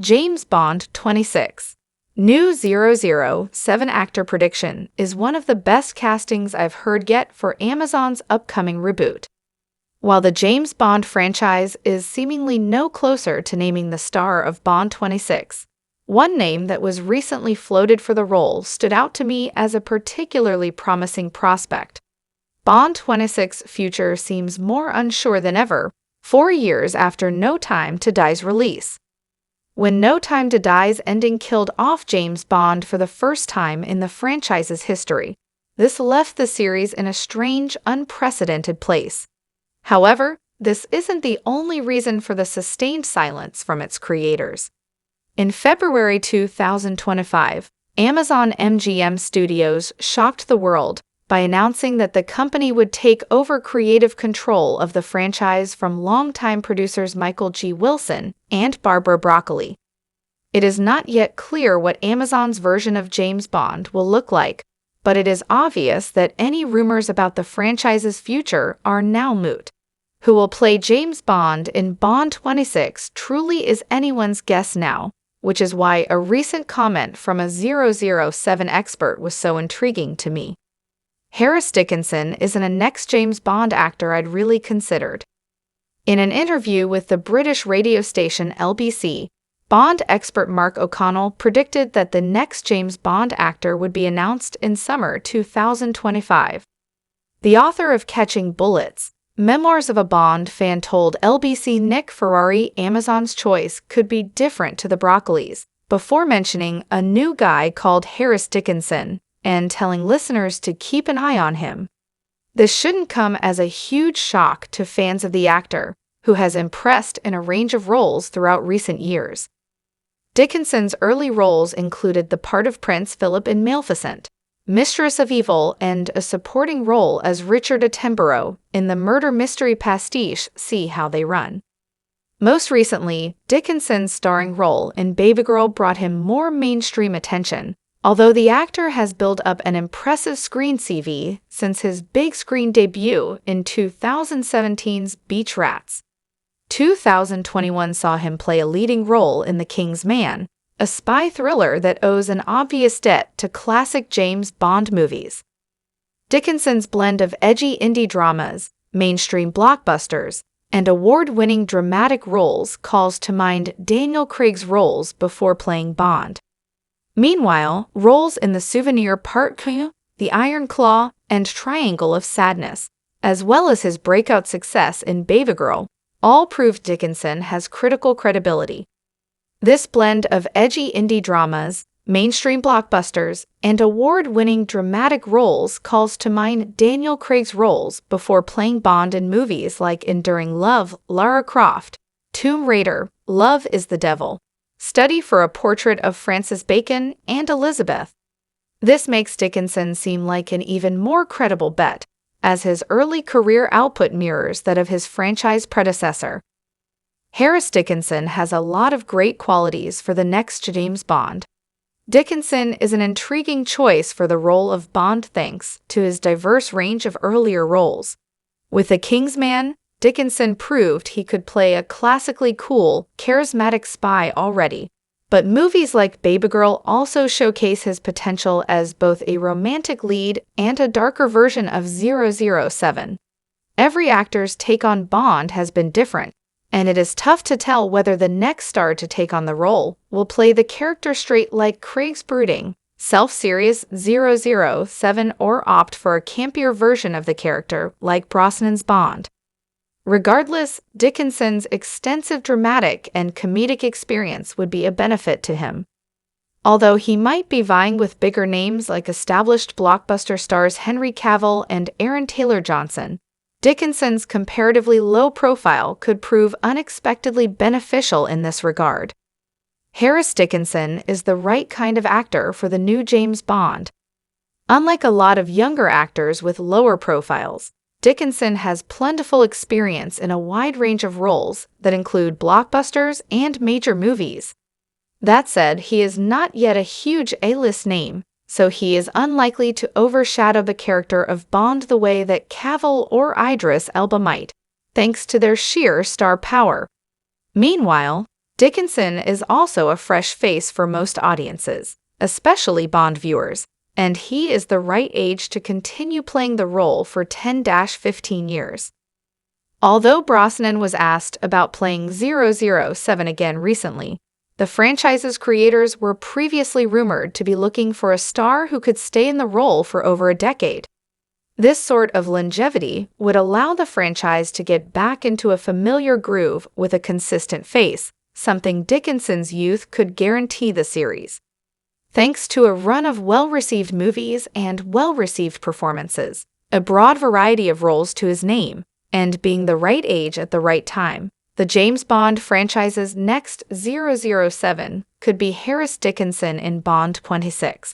James Bond 26. New 007 actor prediction is one of the best castings I've heard yet for Amazon's upcoming reboot. While the James Bond franchise is seemingly no closer to naming the star of Bond 26, one name that was recently floated for the role stood out to me as a particularly promising prospect. Bond 26's future seems more unsure than ever, 4 years after No Time to Die's release. When No Time to Die's ending killed off James Bond for the first time in the franchise's history, this left the series in a strange, unprecedented place. However, this isn't the only reason for the sustained silence from its creators. In February 2025, Amazon MGM Studios shocked the world by announcing that the company would take over creative control of the franchise from longtime producers Michael G. Wilson and Barbara Broccoli. It is not yet clear what Amazon's version of James Bond will look like, but it is obvious that any rumors about the franchise's future are now moot. Who will play James Bond in Bond 26 truly is anyone's guess now, which is why a recent comment from a 007 expert was so intriguing to me. Harris Dickinson isn't a next James Bond actor I'd really considered. In an interview with the British radio station LBC, Bond expert Mark O'Connell predicted that the next James Bond actor would be announced in summer 2025. The author of Catching Bullets, Memoirs of a Bond fan told LBC Nick Ferrari Amazon's choice could be different to the Broccolis, before mentioning a new guy called Harris Dickinson and telling listeners to keep an eye on him. This shouldn't come as a huge shock to fans of the actor, who has impressed in a range of roles throughout recent years. Dickinson's early roles included the part of Prince Philip in Maleficent, Mistress of Evil, and a supporting role as Richard Attenborough in the murder mystery pastiche See How They Run. Most recently, Dickinson's starring role in Baby Girl brought him more mainstream attention, although the actor has built up an impressive screen CV since his big screen debut in 2017's Beach Rats. 2021 saw him play a leading role in The King's Man, a spy thriller that owes an obvious debt to classic James Bond movies. Dickinson's blend of edgy indie dramas, mainstream blockbusters, and award-winning dramatic roles calls to mind Daniel Craig's roles before playing Bond. Meanwhile, roles in The Souvenir Part 2, The Iron Claw, and Triangle of Sadness, as well as his breakout success in Baby Girl, all prove Dickinson has critical credibility. This blend of edgy indie dramas, mainstream blockbusters, and award-winning dramatic roles calls to mind Daniel Craig's roles before playing Bond in movies like Enduring Love, Lara Croft, Tomb Raider, Love is the Devil, Study for a Portrait of Francis Bacon, and Elizabeth. This makes Dickinson seem like an even more credible bet, as his early career output mirrors that of his franchise predecessor. Harris Dickinson has a lot of great qualities for the next James Bond. Dickinson is an intriguing choice for the role of Bond thanks to his diverse range of earlier roles. With The King's Man, Dickinson proved he could play a classically cool, charismatic spy already, but movies like Baby Girl also showcase his potential as both a romantic lead and a darker version of 007. Every actor's take on Bond has been different, and it is tough to tell whether the next star to take on the role will play the character straight like Craig's brooding, self-serious 007 or opt for a campier version of the character like Brosnan's Bond. Regardless, Dickinson's extensive dramatic and comedic experience would be a benefit to him. Although he might be vying with bigger names like established blockbuster stars Henry Cavill and Aaron Taylor-Johnson, Dickinson's comparatively low profile could prove unexpectedly beneficial in this regard. Harris Dickinson is the right kind of actor for the new James Bond. Unlike a lot of younger actors with lower profiles, Dickinson has plentiful experience in a wide range of roles that include blockbusters and major movies. That said, he is not yet a huge A-list name, so he is unlikely to overshadow the character of Bond the way that Cavill or Idris Elba might, thanks to their sheer star power. Meanwhile, Dickinson is also a fresh face for most audiences, especially Bond viewers, and he is the right age to continue playing the role for 10-15 years. Although Brosnan was asked about playing 007 again recently, the franchise's creators were previously rumored to be looking for a star who could stay in the role for over a decade. This sort of longevity would allow the franchise to get back into a familiar groove with a consistent face, something Dickinson's youth could guarantee the series. Thanks to a run of well-received movies and well-received performances, a broad variety of roles to his name, and being the right age at the right time, the James Bond franchise's next 007 could be Harris Dickinson in Bond 26.